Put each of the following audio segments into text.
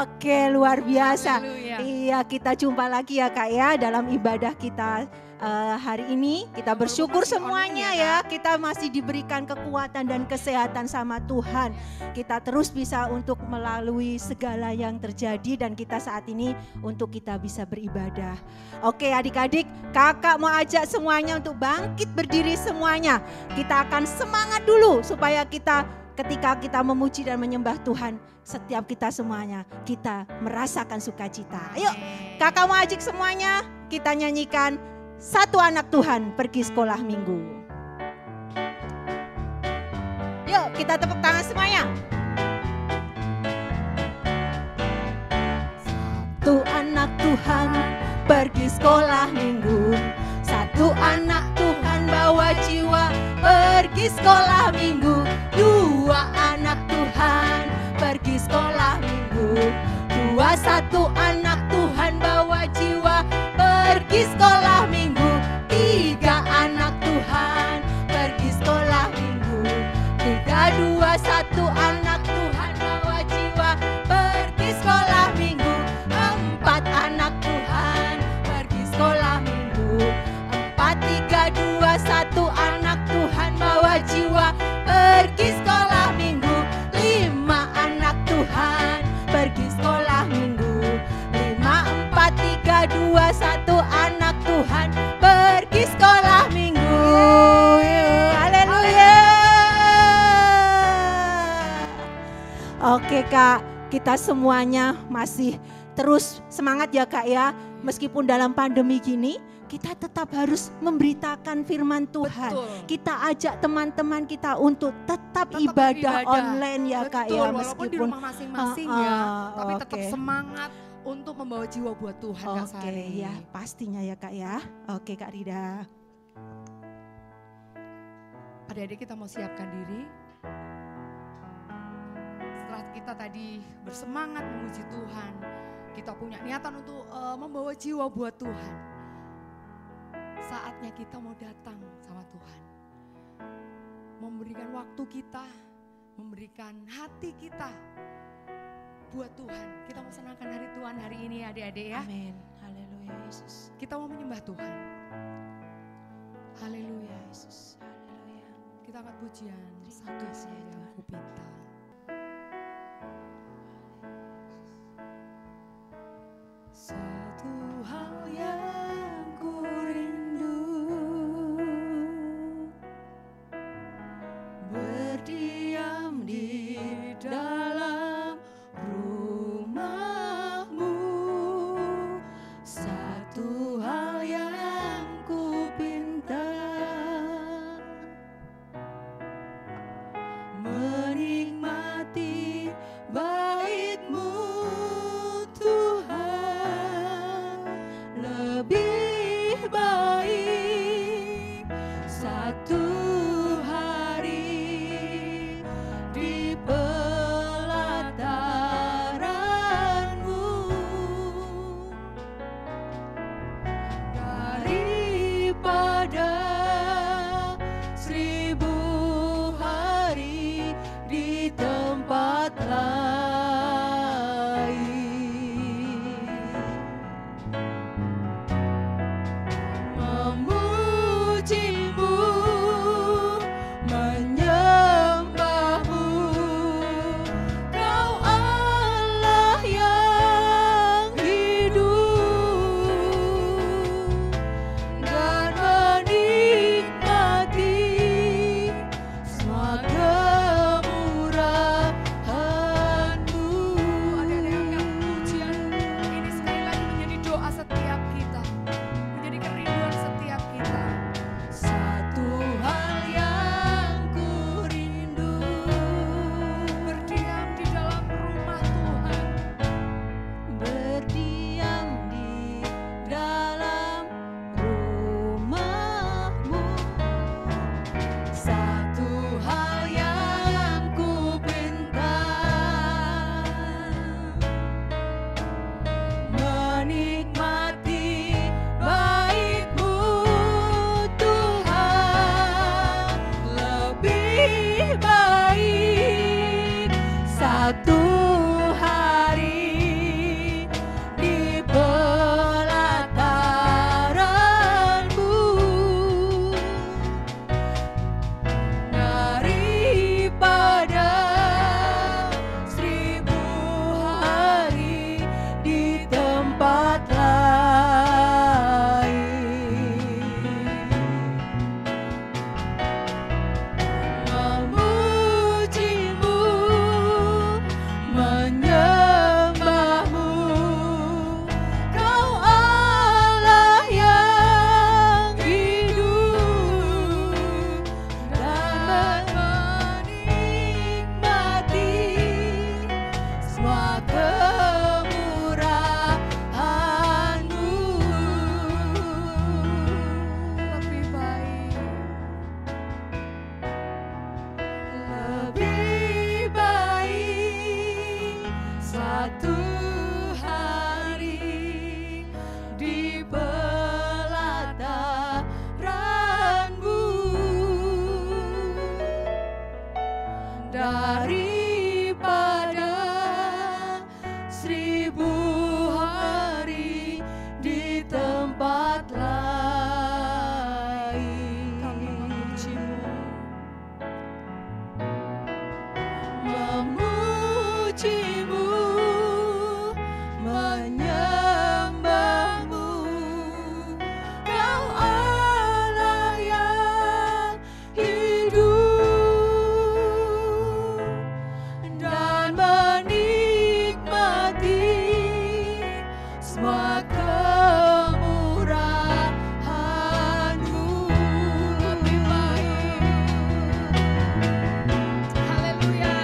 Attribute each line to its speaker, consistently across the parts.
Speaker 1: Oke, luar biasa.
Speaker 2: Haleluya.
Speaker 1: Iya, kita jumpa lagi ya Kak ya dalam ibadah kita hari ini. Kita bersyukur
Speaker 2: masih
Speaker 1: semuanya
Speaker 2: online
Speaker 1: ya. Kita masih diberikan kekuatan dan kesehatan sama Tuhan. Kita terus bisa untuk melalui segala yang terjadi dan kita saat ini untuk kita bisa beribadah. Oke adik-adik, kakak mau ajak semuanya untuk bangkit berdiri semuanya. Kita akan semangat dulu supaya kita ketika kita memuji dan menyembah Tuhan, setiap kita semuanya, kita merasakan sukacita. Ayo, kakak mau ajak semuanya, kita nyanyikan Satu Anak Tuhan Pergi Sekolah Minggu. Yuk, kita tepuk tangan semuanya. Satu anak Tuhan pergi sekolah minggu. Satu anak Tuhan bawa jiwa pergi sekolah minggu. Dua anak Tuhan pergi sekolah minggu. Satu anak Tuhan bawa jiwa pergi sekolah minggu. Tiga anak Tuhan pergi sekolah minggu. Satu anak Tuhan bawa jiwa pergi sekolah minggu. Empat anak Tuhan pergi sekolah minggu. Satu anak Tuhan bawa jiwa pergi sekolah minggu. Lima anak Tuhan pergi sekolah minggu. Satu anak Tuhan pergi sekolah minggu. Haleluya. Oke Kak, kita semuanya masih terus semangat ya Kak ya. Meskipun dalam pandemi gini, kita tetap harus memberitakan firman Tuhan.
Speaker 2: Betul.
Speaker 1: Kita ajak teman-teman kita untuk tetap ibadah online ya Kak ya.
Speaker 2: Walaupun di rumah masing-masing ya, tapi tetap
Speaker 1: oke.
Speaker 2: semangat untuk membawa jiwa buat Tuhan Kak
Speaker 1: Oke
Speaker 2: Sari.
Speaker 1: ya, pastinya ya Kak ya. Oke Kak Rida.
Speaker 2: Adik-adik kita mau siapkan diri. Setelah kita tadi bersemangat memuji Tuhan, kita punya niatan untuk membawa jiwa buat Tuhan. Saatnya kita mau datang sama Tuhan. Memberikan waktu kita, memberikan hati kita buat Tuhan. Kita mau senangkan hari Tuhan hari ini adik-adik ya.
Speaker 1: Amin. Haleluya Yesus.
Speaker 2: Kita mau menyembah Tuhan.
Speaker 1: Haleluya Yesus. Haleluya.
Speaker 2: Kita angkat pujian.
Speaker 1: Terima kasih ya
Speaker 2: yang
Speaker 1: Tuhan.
Speaker 2: ku pinta.
Speaker 1: Satu hal yang ku rindu, berdiam di dalam rumah-Mu. Satu hal yang ku pinta, menikmati
Speaker 2: Suatu hari di pelataran-Mu, daripada 1000 hari di tempat lain. Kami memuji-Mu, menyembah-Mu. Kau Allah yang hidup dan menikmati semua kemurahan-Mu. Lebih baik, haleluya,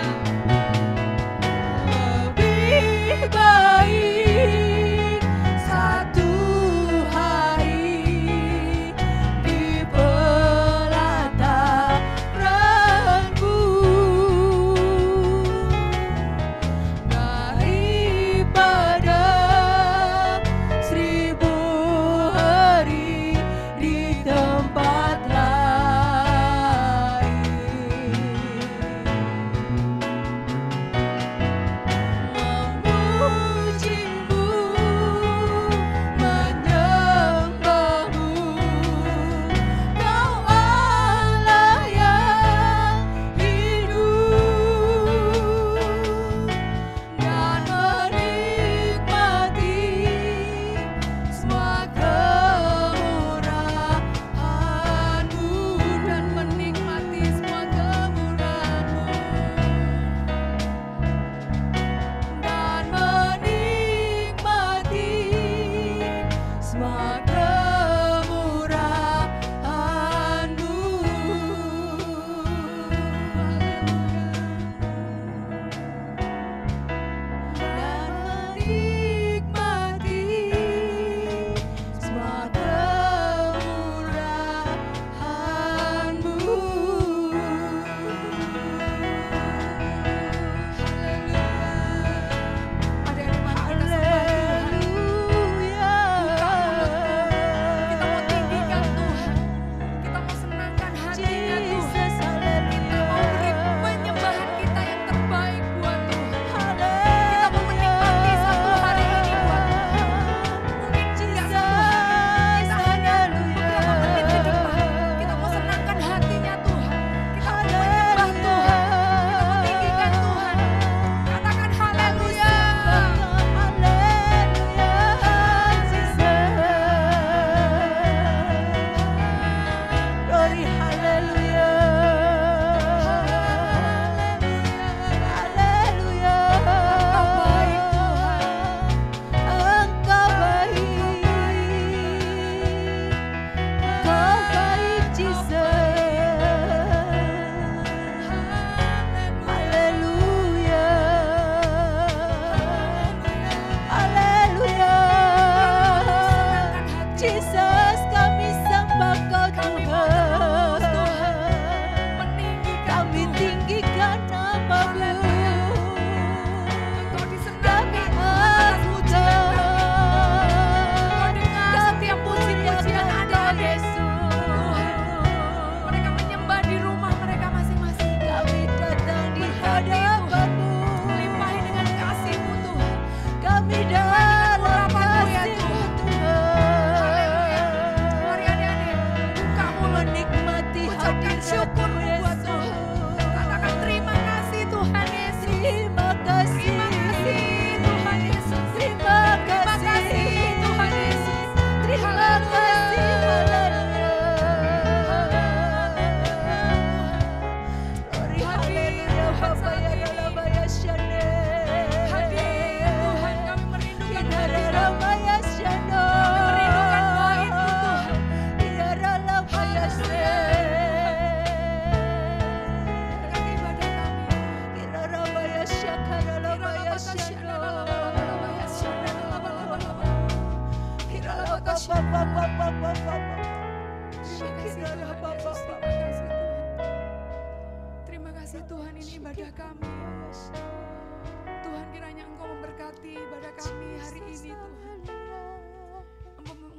Speaker 2: kami hari ini Tuhan.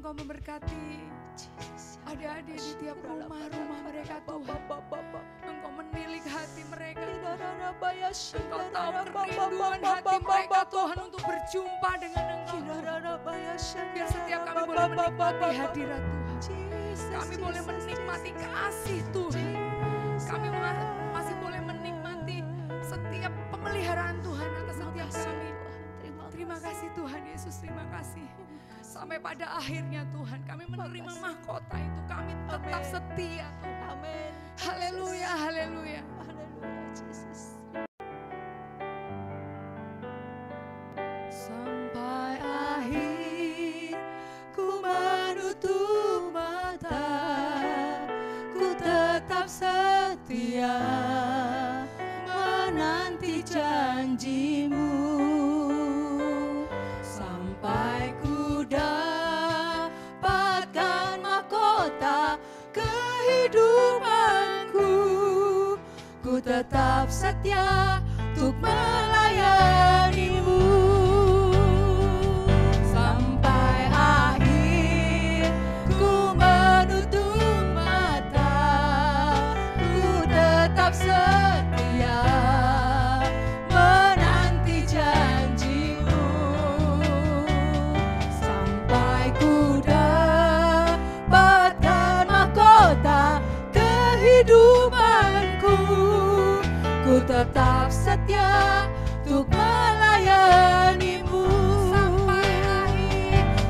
Speaker 2: Engkau memberkati adik-adik di tiap rumah mereka Tuhan. Engkau menilik hati mereka Tuhan. Engkau tahu kerinduan hati mereka Tuhan untuk berjumpa dengan Engkau. Biar setiap kami boleh menikmati hadirat Tuhan. Kami boleh menikmati kasih Tuhan. Kami masih boleh menikmati setiap pemeliharaan Tuhan atas setiap kami. Terima kasih Tuhan Yesus, terima kasih. Sampai pada akhirnya Tuhan kami menerima mahkota itu, kami tetap setia Tuhan.
Speaker 1: Amin.
Speaker 2: Haleluya, haleluya.
Speaker 1: Haleluya, Yesus.
Speaker 2: Sampai akhir ku menutup mata, ku tetap setia menanti janjimu. Sampai ku dapatkan mahkota kehidupanku, ku tetap setia untuk melayanimu. Sampai akhir ku menutup mata, ku tetap setia menanti janjimu. Sampai ku dapatkan mahkota kehidupanku, ku tetap setia untuk melayanimu.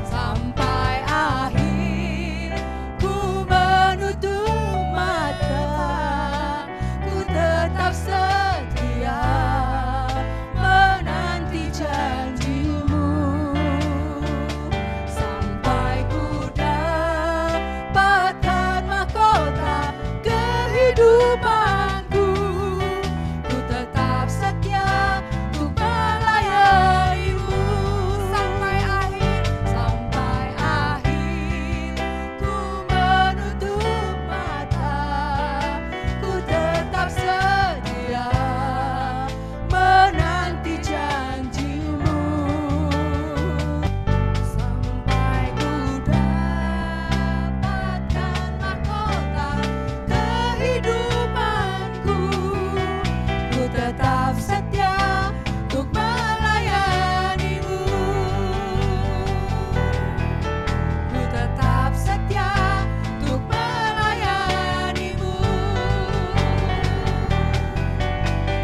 Speaker 2: Sampai akhir ku menutup mata, ku tetap setia menanti janjimu. Sampai ku dapatkan mahkota kehidupanku, ku tetap setia untuk melayanimu. Sampai akhir ku menutup mata, ku tetap setia menanti janjimu. Sampai ku dapatkan mahkota kehidupanku, ku tetap setia untuk melayanimu. Ku tetap setia untuk melayanimu.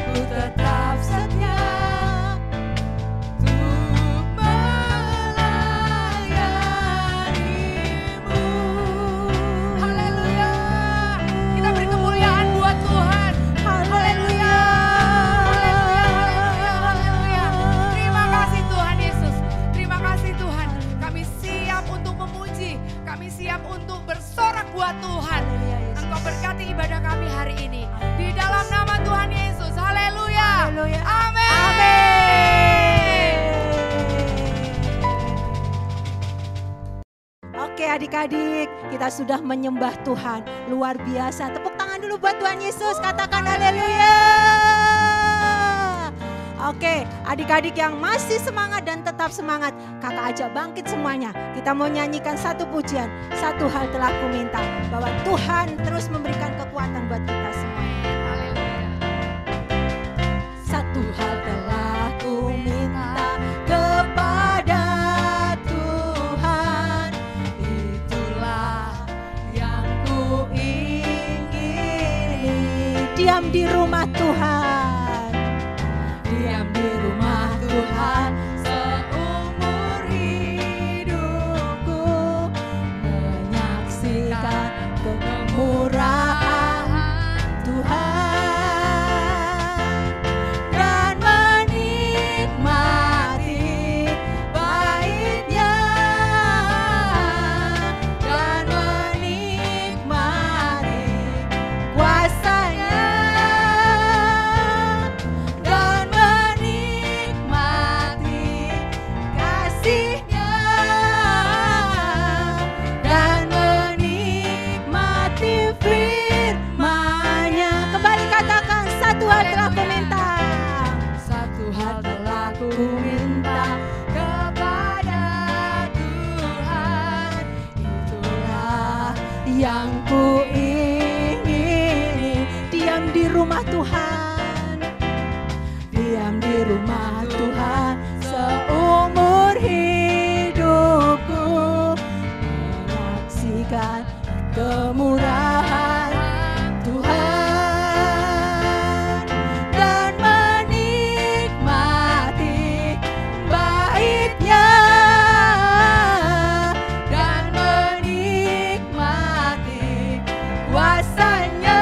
Speaker 2: Ku tetap setia untuk melayanimu. Haleluya. Kita beri kemuliaan buat Tuhan. Haleluya. Haleluya. Terima kasih Tuhan Yesus. Terima kasih Tuhan. Kami siap untuk memuji. Kami siap untuk bersorak buat Tuhan. Engkau berkati ibadah kami hari ini. Di dalam nama Tuhan Yesus. Haleluya.
Speaker 1: Haleluya.
Speaker 2: Amin.
Speaker 1: Oke adik-adik, kita sudah menyembah Tuhan. Luar biasa. Tepuk tangan dulu buat Tuhan Yesus. Katakan haleluya. Oke, adik-adik yang masih semangat dan tetap semangat, kakak ajak bangkit semuanya. Kita mau nyanyikan satu pujian. Satu hal telah ku minta, bahwa Tuhan terus memberikan kekuatan buat kita semua. Satu hal telah ku minta kepada Tuhan, itulah yang ku ingini. Diam di rumah Tuhan, diam di rumah Tuhan seumur hidupku, menyaksikan kemurahan Tuhan dan Ku ingin diam di rumah Tuhan, diam di rumah Tuhan seumur hidupku, menyaksikan kemurahan Tuhan dan menikmati baitnya, dan menikmati kuasanya,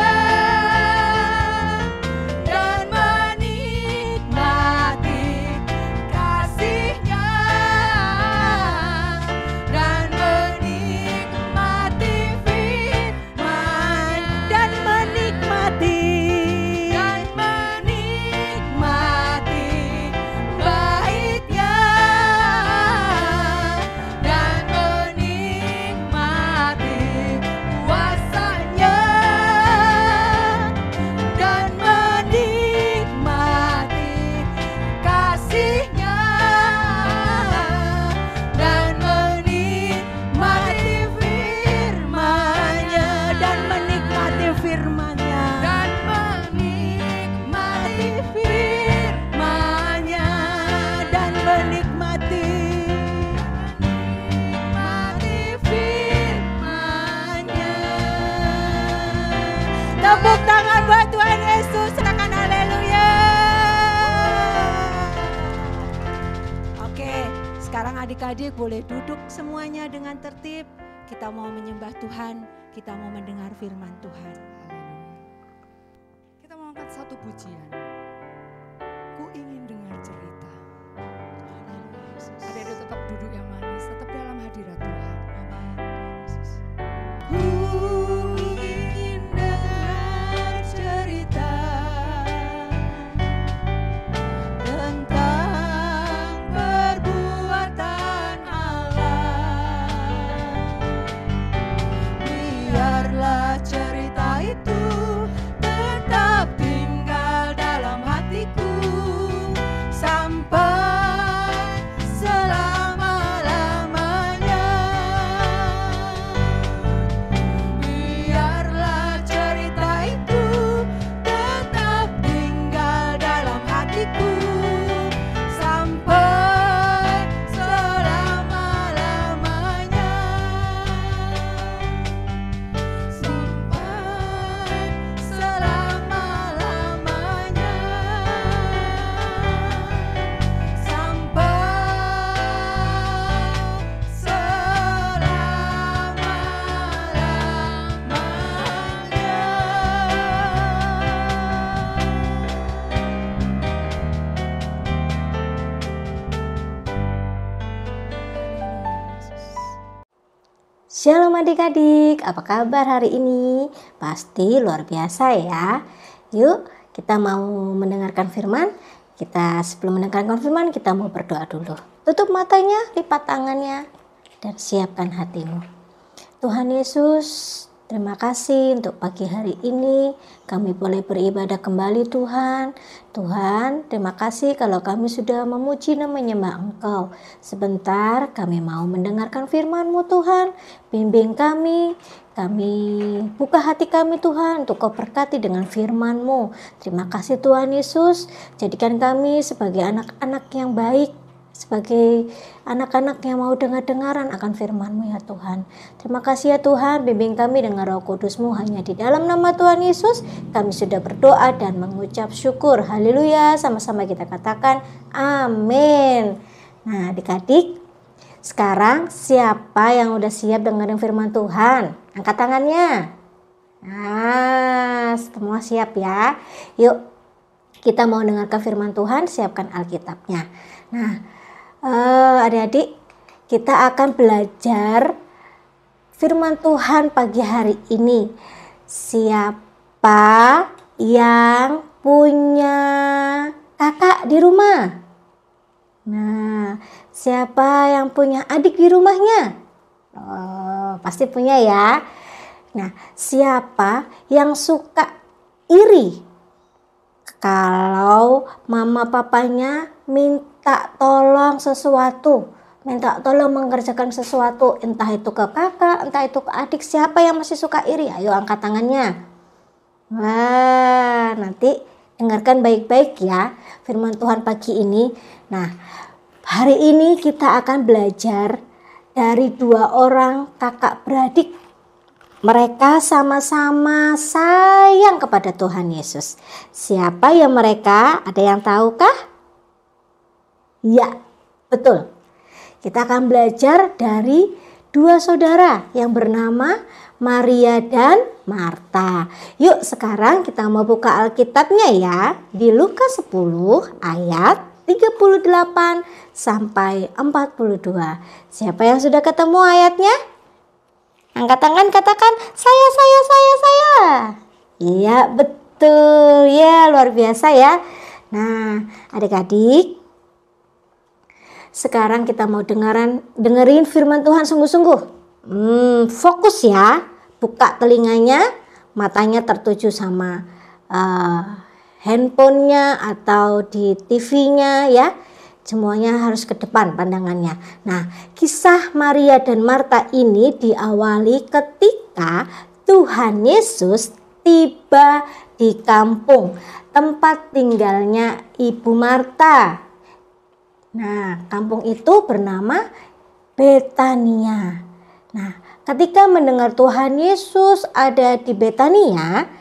Speaker 1: dan menikmati kasihnya, dan menikmati firman, dan menikmati baitnya, dan menikmati kuasanya, dan menikmati kasihnya, dan menikmati firman-Nya, dan menikmati firman-Nya, dan menikmati firman-Nya, dan menikmati firman-Nya. Tepuk tangan buat Tuhan Yesus, katakan haleluya. Oke, sekarang adik-adik boleh duduk semuanya dengan tertib. Kita mau menyembah Tuhan, kita mau mendengar firman Tuhan.
Speaker 2: Kita mau angkat satu pujian. Ku ingin dengar cerita. Adik-adik tetap duduk yang manis, tetap dalam hadirat Tuhan.
Speaker 1: Ku ingin dengar cerita tentang perbuatan Allah. Biarlah cerita itu tetap tinggal dalam hatiku sampai selama-lamanya. Biarlah cerita itu tetap tinggal dalam hatiku sampai selama-lamanya. Sampai selama-lamanya.
Speaker 3: Shalom adik-adik, apa kabar hari ini? Pasti luar biasa ya. Yuk kita mau mendengarkan firman. Sebelum mendengarkan firman kita mau berdoa dulu. Tutup matanya, lipat tangannya, dan siapkan hatimu. Tuhan Yesus, terima kasih untuk pagi hari ini kami boleh beribadah kembali Tuhan. Tuhan, terima kasih kalau kami sudah memuji dan menyembah Engkau. Sebentar kami mau mendengarkan firman-Mu Tuhan. Bimbing kami buka hati kami Tuhan untuk Kau berkati dengan firman-Mu. Terima kasih Tuhan Yesus, jadikan kami sebagai anak-anak yang baik, sebagai anak-anak yang mau dengar-dengaran akan firman-Mu ya Tuhan. Terima kasih ya Tuhan, bimbing kami dengan Roh Kudus-Mu. Hanya di dalam nama Tuhan Yesus kami sudah berdoa dan mengucap syukur. Haleluya, sama-sama kita katakan amin. Nah adik-adik, sekarang siapa yang udah siap dengerin firman Tuhan? Angkat tangannya. Nah, semua siap ya. Yuk kita mau dengarkan firman Tuhan, siapkan Alkitabnya. Nah adik-adik, kita akan belajar firman Tuhan pagi hari ini. Siapa yang punya kakak di rumah? Nah, siapa yang punya adik di rumahnya? Oh, pasti punya ya. Nah, siapa yang suka iri kalau mama papanya minta tolong sesuatu, minta tolong mengerjakan sesuatu, entah itu ke kakak, entah itu ke adik, siapa yang masih suka iri? Ayo angkat tangannya. Wah, nanti dengarkan baik-baik ya firman Tuhan pagi ini. Nah, hari ini kita akan belajar dari 2 orang kakak beradik. Mereka sama-sama sayang kepada Tuhan Yesus. Siapa yang mereka? Ada yang tahukah? Ya, betul. Kita akan belajar dari 2 saudara yang bernama Maria dan Marta. Yuk sekarang kita mau buka Alkitabnya ya. Di Lukas 10 ayat 38 sampai 42. Siapa yang sudah ketemu ayatnya? Angkat tangan, katakan saya. Iya betul ya, luar biasa ya. Nah adik-adik, sekarang kita mau dengerin firman Tuhan sungguh-sungguh. Fokus ya, buka telinganya, matanya tertuju sama handphonenya atau di TV-nya ya. Semuanya harus ke depan pandangannya. Nah, kisah Maria dan Marta ini diawali ketika Tuhan Yesus tiba di kampung tempat tinggalnya Ibu Marta. Nah, kampung itu bernama Betania. Nah, ketika mendengar Tuhan Yesus ada di Betania,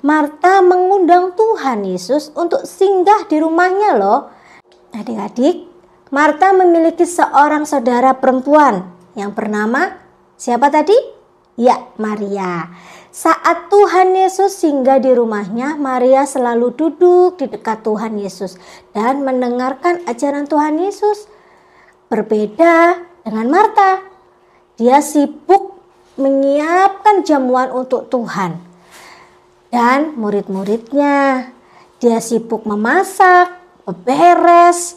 Speaker 3: Marta mengundang Tuhan Yesus untuk singgah di rumahnya loh. Adik-adik, Marta memiliki seorang saudara perempuan yang bernama siapa tadi? Ya, Maria. Saat Tuhan Yesus singgah di rumahnya, Maria selalu duduk di dekat Tuhan Yesus dan mendengarkan ajaran Tuhan Yesus. Berbeda dengan Marta, dia sibuk menyiapkan jamuan untuk Tuhan dan murid-muridnya. Dia sibuk memasak, beres,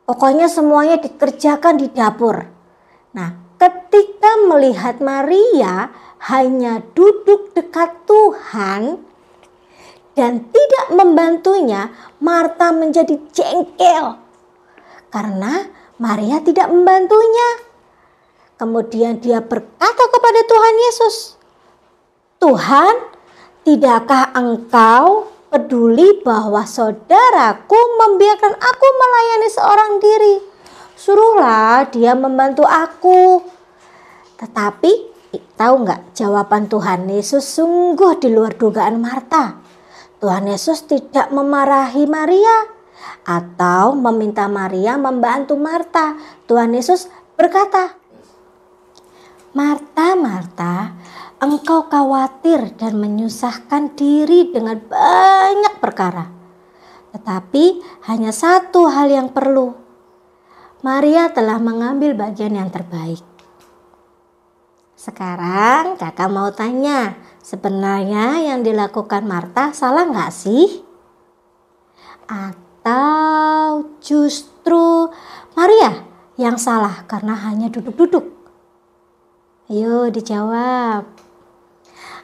Speaker 3: pokoknya semuanya dikerjakan di dapur. Nah, ketika melihat Maria hanya duduk dekat Tuhan dan tidak membantunya, Marta menjadi jengkel karena Maria tidak membantunya. Kemudian dia berkata kepada Tuhan Yesus, "Tuhan, tidakkah Engkau peduli bahwa saudaraku membiarkan aku melayani seorang diri? Suruhlah dia membantu aku." Tetapi tahu nggak, jawaban Tuhan Yesus sungguh di luar dugaan Marta. Tuhan Yesus tidak memarahi Maria atau meminta Maria membantu Marta. Tuhan Yesus berkata, "Marta, Marta, engkau khawatir dan menyusahkan diri dengan banyak perkara. Tetapi hanya satu hal yang perlu. Maria telah mengambil bagian yang terbaik." Sekarang kakak mau tanya, sebenarnya yang dilakukan Marta salah nggak sih? Atau justru Maria yang salah karena hanya duduk-duduk? Ayo dijawab.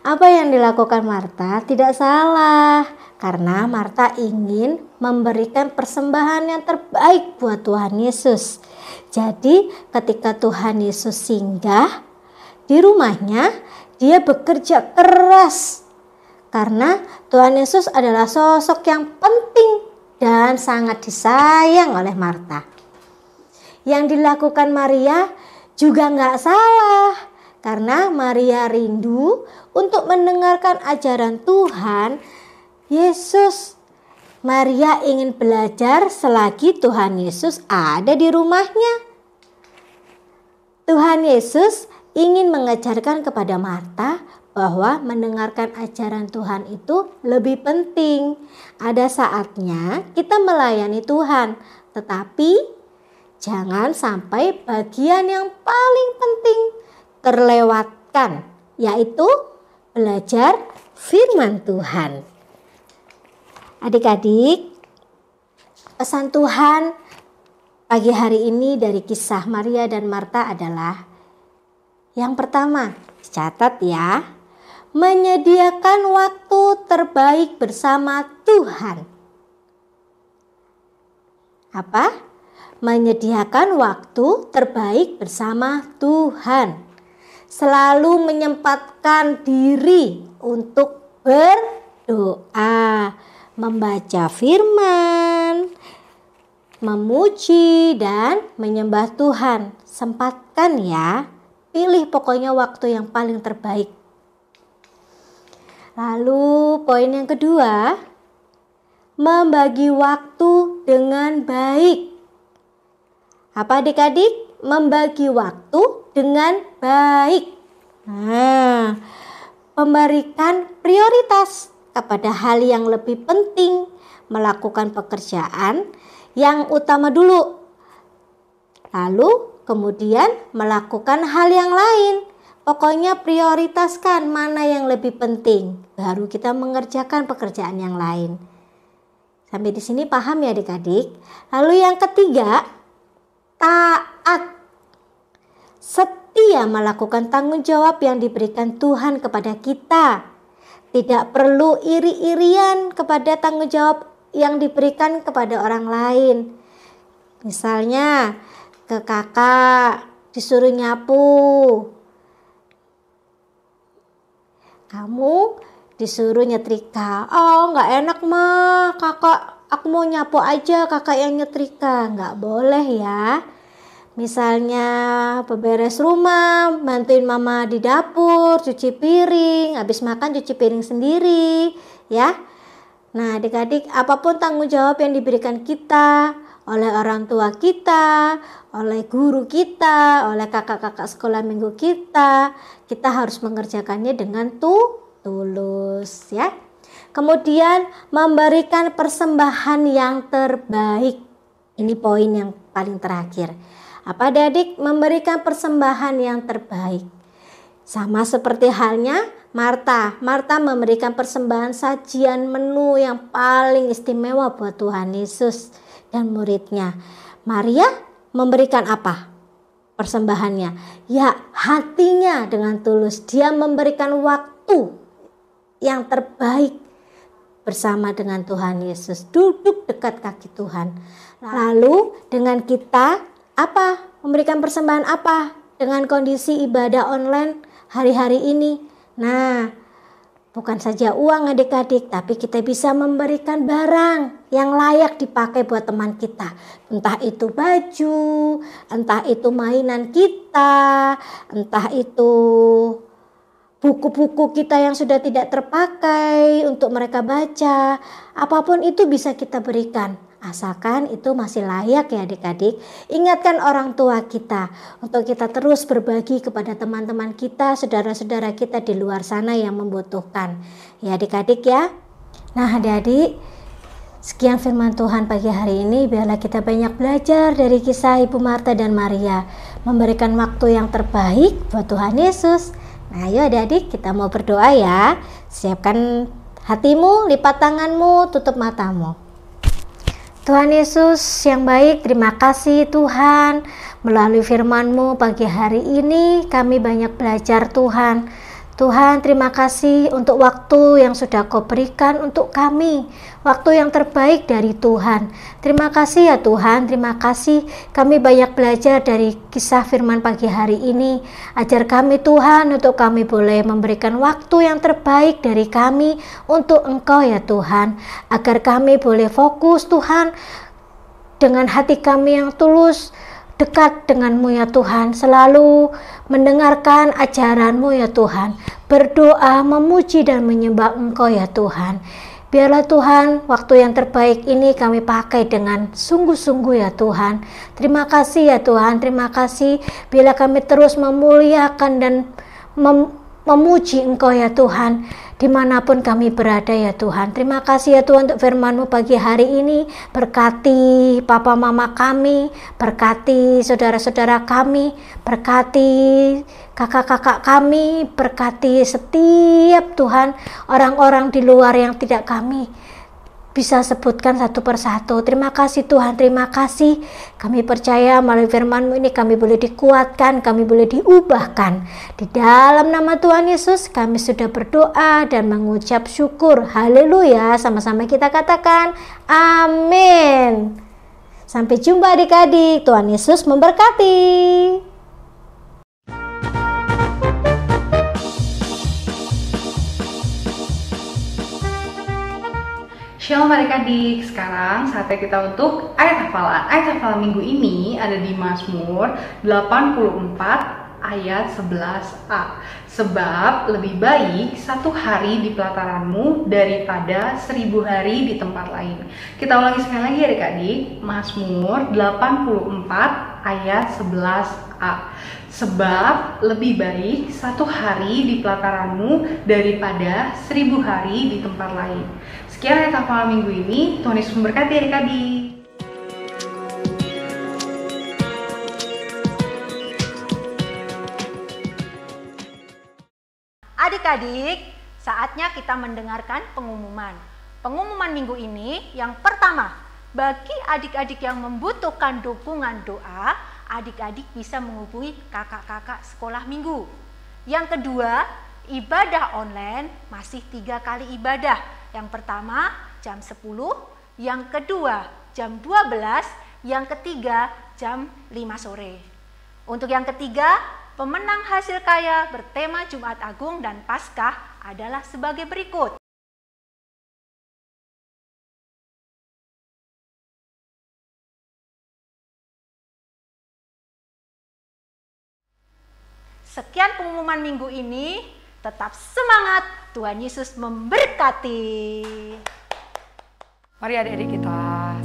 Speaker 3: Apa yang dilakukan Marta tidak salah, karena Marta ingin memberikan persembahan yang terbaik buat Tuhan Yesus. Jadi ketika Tuhan Yesus singgah di rumahnya, dia bekerja keras karena Tuhan Yesus adalah sosok yang penting dan sangat disayang oleh Marta. Yang dilakukan Maria juga nggak salah, karena Maria rindu untuk mendengarkan ajaran Tuhan Yesus. Maria ingin belajar selagi Tuhan Yesus ada di rumahnya. Tuhan Yesus ingin mengajarkan kepada Marta bahwa mendengarkan ajaran Tuhan itu lebih penting. Ada saatnya kita melayani Tuhan, tetapi jangan sampai bagian yang paling penting terlewatkan, yaitu belajar firman Tuhan. Adik-adik, pesan Tuhan pagi hari ini dari kisah Maria dan Marta adalah, yang pertama, catat ya, menyediakan waktu terbaik bersama Tuhan. Apa? menyediakan waktu terbaik bersama Tuhan. Selalu menyempatkan diri untuk berdoa, membaca firman, memuji dan menyembah Tuhan. Sempatkan ya, pilih pokoknya waktu yang paling terbaik. Lalu poin yang kedua, membagi waktu dengan baik. Apa adik-adik? Membagi waktu dengan baik. Nah, memberikan prioritas kepada hal yang lebih penting, melakukan pekerjaan yang utama dulu. Lalu kemudian melakukan hal yang lain. Pokoknya prioritaskan mana yang lebih penting, baru kita mengerjakan pekerjaan yang lain. Sampai di sini paham ya adik-adik? Lalu yang ketiga, taat. Setia melakukan tanggung jawab yang diberikan Tuhan kepada kita. Tidak perlu iri-irian kepada tanggung jawab yang diberikan kepada orang lain. Misalnya ke kakak disuruh nyapu, kamu disuruh nyetrika. Oh, nggak enak mah, kakak, aku mau nyapu aja, kakak yang nyetrika. Nggak boleh ya. Misalnya beberes rumah, bantuin mama di dapur, cuci piring, habis makan cuci piring sendiri, ya. Nah, adik-adik, apapun tanggung jawab yang diberikan kita oleh orang tua kita, oleh guru kita, oleh kakak-kakak sekolah minggu kita harus mengerjakannya dengan tulus, ya. Kemudian memberikan persembahan yang terbaik. Ini poin yang paling terakhir. Apa adik-adik? Memberikan persembahan yang terbaik. Sama seperti halnya Marta. Marta memberikan persembahan sajian menu yang paling istimewa buat Tuhan Yesus dan muridnya. Maria memberikan apa persembahannya? Ya, hatinya dengan tulus. Dia memberikan waktu yang terbaik bersama dengan Tuhan Yesus, duduk dekat kaki Tuhan. Lalu dengan kita apa? Memberikan persembahan apa? Dengan kondisi ibadah online hari-hari ini. Nah, bukan saja uang adik-adik, tapi kita bisa memberikan barang yang layak dipakai buat teman kita. Entah itu baju, entah itu mainan kita, entah itu buku-buku kita yang sudah tidak terpakai untuk mereka baca. Apapun itu bisa kita berikan. Asalkan itu masih layak ya adik-adik. Ingatkan orang tua kita untuk kita terus berbagi kepada teman-teman kita, saudara-saudara kita di luar sana yang membutuhkan. Ya adik-adik ya. Nah adik-adik, sekian firman Tuhan pagi hari ini. Biarlah kita banyak belajar dari kisah Ibu Marta dan Maria. Memberikan waktu yang terbaik buat Tuhan Yesus. Nah ayo adik-adik, kita mau berdoa ya. Siapkan hatimu, lipat tanganmu, tutup matamu. Tuhan Yesus yang baik, terima kasih Tuhan. Melalui firman-Mu pagi hari ini kami banyak belajar Tuhan. Tuhan, terima kasih untuk waktu yang sudah Kau berikan untuk kami. Waktu yang terbaik dari Tuhan. Terima kasih ya Tuhan, terima kasih. Kami banyak belajar dari kisah firman pagi hari ini. Ajar kami Tuhan untuk kami boleh memberikan waktu yang terbaik dari kami untuk Engkau ya Tuhan. Agar kami boleh fokus Tuhan dengan hati kami yang tulus, dekat denganmu ya Tuhan, selalu mendengarkan ajaranmu ya Tuhan, berdoa, memuji dan menyembah Engkau ya Tuhan. Biarlah Tuhan, waktu yang terbaik ini kami pakai dengan sungguh-sungguh ya Tuhan. Terima kasih ya Tuhan, terima kasih bila kami terus memuliakan dan memuji Engkau ya Tuhan, dimanapun kami berada ya Tuhan. Terima kasih ya Tuhan untuk firman-Mu pagi hari ini. Berkati papa mama kami, berkati saudara-saudara kami, berkati kakak-kakak kami, berkati setiap Tuhan orang-orang di luar yang tidak kami bisa sebutkan satu persatu. Terima kasih Tuhan, terima kasih. Kami percaya melalui firman-Mu ini kami boleh dikuatkan, kami boleh diubahkan. Di dalam nama Tuhan Yesus kami sudah berdoa dan mengucap syukur. Haleluya. Sama-sama kita katakan amin. Sampai jumpa adik-adik. Tuhan Yesus memberkati.
Speaker 4: Shalom adik-adik, sekarang saatnya kita untuk ayat hafalan. Ayat hafalan minggu ini ada di Mazmur 84 ayat 11a. Sebab lebih baik 1 hari di pelataranmu daripada 1000 hari di tempat lain. Kita ulangi sekali lagi adik-adik, Mazmur 84 ayat 11a. Sebab lebih baik 1 hari di pelataranmu daripada 1000 hari di tempat lain. Sekian ayat hafalan minggu ini. Tuhan Yesus memberkati adik-adik.
Speaker 1: Adik-adik, saatnya kita mendengarkan pengumuman. Pengumuman minggu ini yang pertama, bagi adik-adik yang membutuhkan dukungan doa, adik-adik bisa menghubungi kakak-kakak sekolah minggu. Yang kedua, ibadah online masih 3 kali ibadah. Yang pertama jam 10, yang kedua jam 12, yang ketiga jam 5 sore. Untuk yang ketiga, pemenang hasil kaya bertema Jumat Agung dan Paskah adalah sebagai berikut. Sekian pengumuman minggu ini. Tetap semangat, Tuhan Yesus memberkati.
Speaker 2: Mari adik-adik kita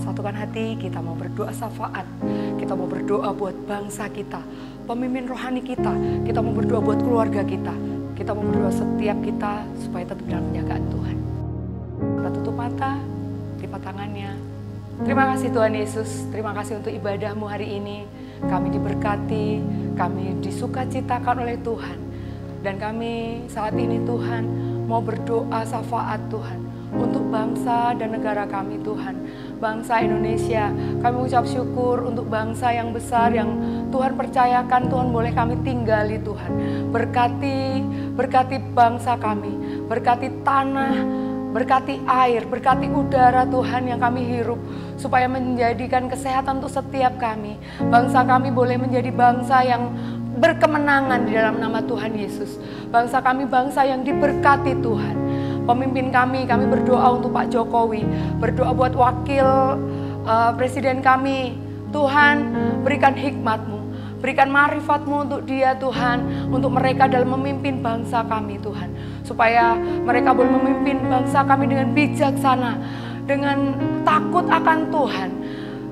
Speaker 2: satukan hati, kita mau berdoa syafaat. Kita mau berdoa buat bangsa kita, pemimpin rohani kita mau berdoa buat keluarga kita mau berdoa setiap kita supaya tetap dalam penjagaan Tuhan. Kita tutup mata, lipat tangannya. Terima kasih Tuhan Yesus, terima kasih untuk ibadahmu hari ini. Kami diberkati, kami disukacitakan oleh Tuhan. Dan kami saat ini Tuhan mau berdoa syafaat Tuhan untuk bangsa dan negara kami Tuhan. Bangsa Indonesia, kami ucap syukur untuk bangsa yang besar yang Tuhan percayakan Tuhan boleh kami tinggali Tuhan. Berkati bangsa kami, berkati tanah, berkati air, berkati udara Tuhan yang kami hirup, supaya menjadikan kesehatan untuk setiap kami. Bangsa kami boleh menjadi bangsa yang berkemenangan di dalam nama Tuhan Yesus. Bangsa kami bangsa yang diberkati Tuhan. Pemimpin kami berdoa untuk Pak Jokowi, berdoa buat wakil presiden kami. Tuhan, berikan hikmat-Mu, berikan marifat-Mu untuk dia Tuhan, untuk mereka dalam memimpin bangsa kami Tuhan. Supaya mereka boleh memimpin bangsa kami dengan bijaksana, dengan takut akan Tuhan,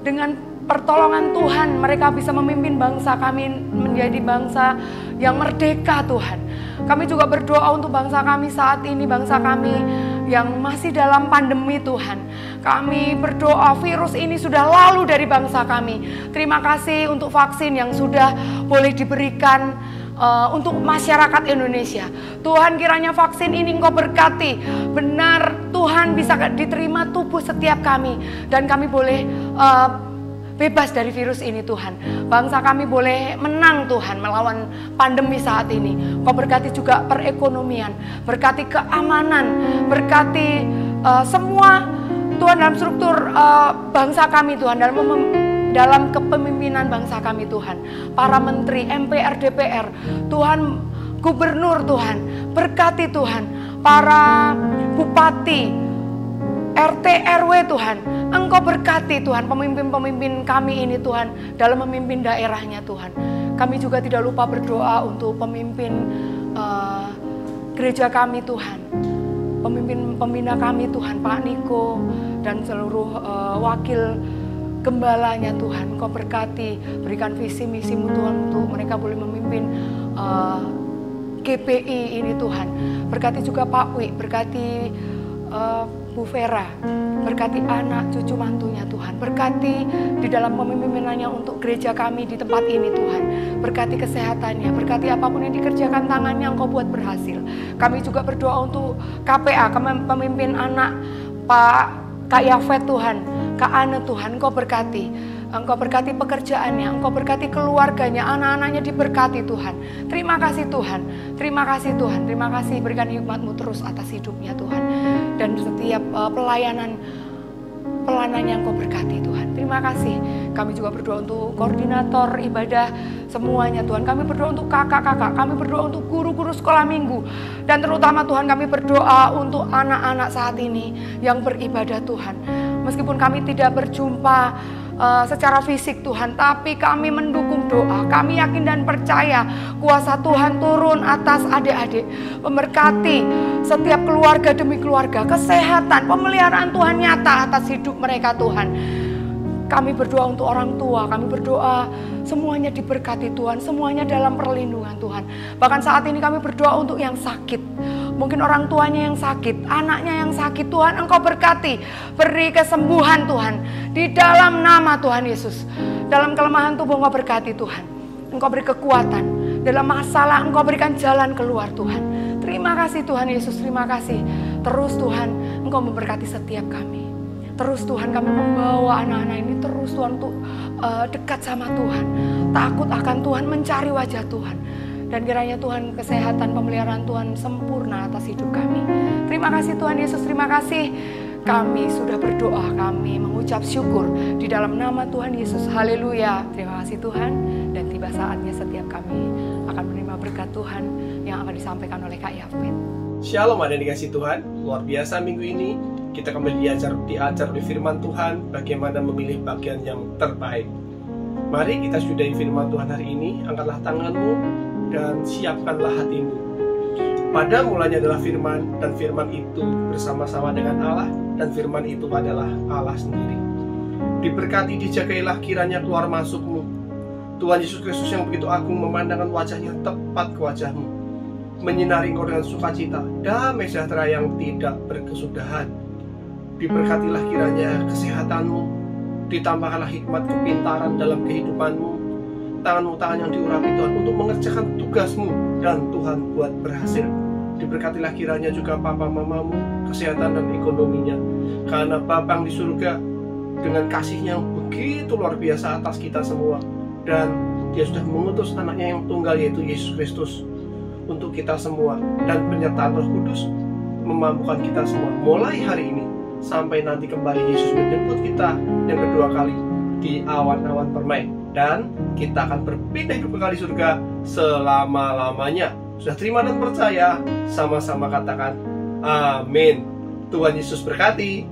Speaker 2: dengan pertolongan Tuhan, mereka bisa memimpin bangsa kami menjadi bangsa yang merdeka Tuhan. Kami juga berdoa untuk bangsa kami saat ini, bangsa kami yang masih dalam pandemi Tuhan. Kami berdoa virus ini sudah lalu dari bangsa kami. Terima kasih untuk vaksin yang sudah boleh diberikan untuk masyarakat Indonesia. Tuhan, kiranya vaksin ini Engkau berkati. Benar Tuhan bisa diterima tubuh setiap kami. Dan kami boleh bebas dari virus ini Tuhan. Bangsa kami boleh menang Tuhan melawan pandemi saat ini. Kau berkati juga perekonomian, berkati keamanan, berkati semua Tuhan dalam struktur bangsa kami Tuhan, dalam kepemimpinan bangsa kami Tuhan. Para menteri, MPR, DPR, Tuhan, gubernur Tuhan, berkati Tuhan. Para bupati, RT, RW Tuhan, Engkau berkati Tuhan pemimpin-pemimpin kami ini Tuhan dalam memimpin daerahnya Tuhan. Kami juga tidak lupa berdoa untuk pemimpin gereja kami Tuhan, pemimpin pembina kami Tuhan, Pak Niko dan seluruh wakil gembalanya Tuhan. Engkau berkati, berikan visi misimu Tuhan untuk mereka boleh memimpin GPI ini Tuhan. Berkati juga Pak Wi, berkati Bu Vera, berkati anak cucu mantunya Tuhan, berkati di dalam pemimpinannya untuk gereja kami di tempat ini Tuhan, berkati kesehatannya, berkati apapun yang dikerjakan tangannya Engkau buat berhasil. Kami juga berdoa untuk KPA, pemimpin anak Kak Yafet Tuhan, Kak Ane Tuhan, Engkau berkati. Engkau berkati pekerjaannya, Engkau berkati keluarganya, anak-anaknya diberkati Tuhan. Terima kasih Tuhan, terima kasih Tuhan, terima kasih, berikan hikmat-Mu terus atas hidupnya Tuhan. Dan setiap pelayanannya Engkau berkati Tuhan. Terima kasih, Kami juga berdoa untuk koordinator ibadah semuanya Tuhan. Kami berdoa untuk kakak-kakak, kami berdoa untuk guru-guru sekolah minggu. Dan terutama Tuhan kami berdoa untuk anak-anak saat ini yang beribadah Tuhan. Meskipun kami tidak berjumpa secara fisik Tuhan, tapi kami mendukung doa. Kami yakin dan percaya kuasa Tuhan turun atas adik-adik, memberkati setiap keluarga demi keluarga, kesehatan, pemeliharaan Tuhan nyata atas hidup mereka Tuhan. Kami berdoa untuk orang tua, kami berdoa semuanya diberkati Tuhan, semuanya dalam perlindungan Tuhan. Bahkan saat ini kami berdoa untuk yang sakit. Mungkin orang tuanya yang sakit, anaknya yang sakit, Tuhan Engkau berkati, beri kesembuhan Tuhan. Di dalam nama Tuhan Yesus, dalam kelemahan tubuh Engkau berkati Tuhan. Engkau beri kekuatan, dalam masalah Engkau berikan jalan keluar Tuhan. Terima kasih Tuhan Yesus, terima kasih. Terus Tuhan Engkau memberkati setiap kami. Terus Tuhan kami membawa anak-anak ini terus Tuhan untuk dekat sama Tuhan. Takut akan Tuhan, mencari wajah Tuhan. Dan kiranya Tuhan kesehatan pemeliharaan Tuhan sempurna atas hidup kami. Terima kasih Tuhan Yesus, terima kasih. Kami sudah berdoa, kami mengucap syukur di dalam nama Tuhan Yesus. Haleluya. Terima kasih Tuhan. Dan tiba saatnya setiap kami akan menerima berkat Tuhan yang akan disampaikan oleh Kak Yafet.
Speaker 5: Shalom ada dikasih Tuhan. Luar biasa minggu ini kita kembali diajar oleh firman Tuhan bagaimana memilih bagian yang terbaik. Mari kita sudahi firman Tuhan hari ini. Angkatlah tanganmu dan siapkanlah hatimu. Pada mulanya adalah firman, dan firman itu bersama-sama dengan Allah, dan firman itu adalah Allah sendiri. Diberkati, dijagailah kiranya keluar masukmu. Tuhan Yesus Kristus yang begitu agung memandangkan wajahnya tepat ke wajahmu, menyinari engkau dengan sukacita, damai sejahtera yang tidak berkesudahan. Diberkatilah kiranya kesehatanmu, ditambahkanlah hikmat kepintaran dalam kehidupanmu. Tanganmu tangan yang diurapi Tuhan untuk mengerjakan tugasmu, dan Tuhan buat berhasil. Diberkatilah kiranya juga papa mamamu, kesehatan dan ekonominya, karena Bapa yang di surga dengan kasihnya yang begitu luar biasa atas kita semua, dan Dia sudah mengutus anaknya yang tunggal yaitu Yesus Kristus untuk kita semua, dan penyertaan Roh Kudus memampukan kita semua mulai hari ini sampai nanti kembali Yesus menjemput kita yang kedua kali di awan-awan permai. Dan kita akan berpindah hidup kekal di surga selama-lamanya. Sudah terima dan percaya? Sama-sama katakan amin. Tuhan Yesus berkati.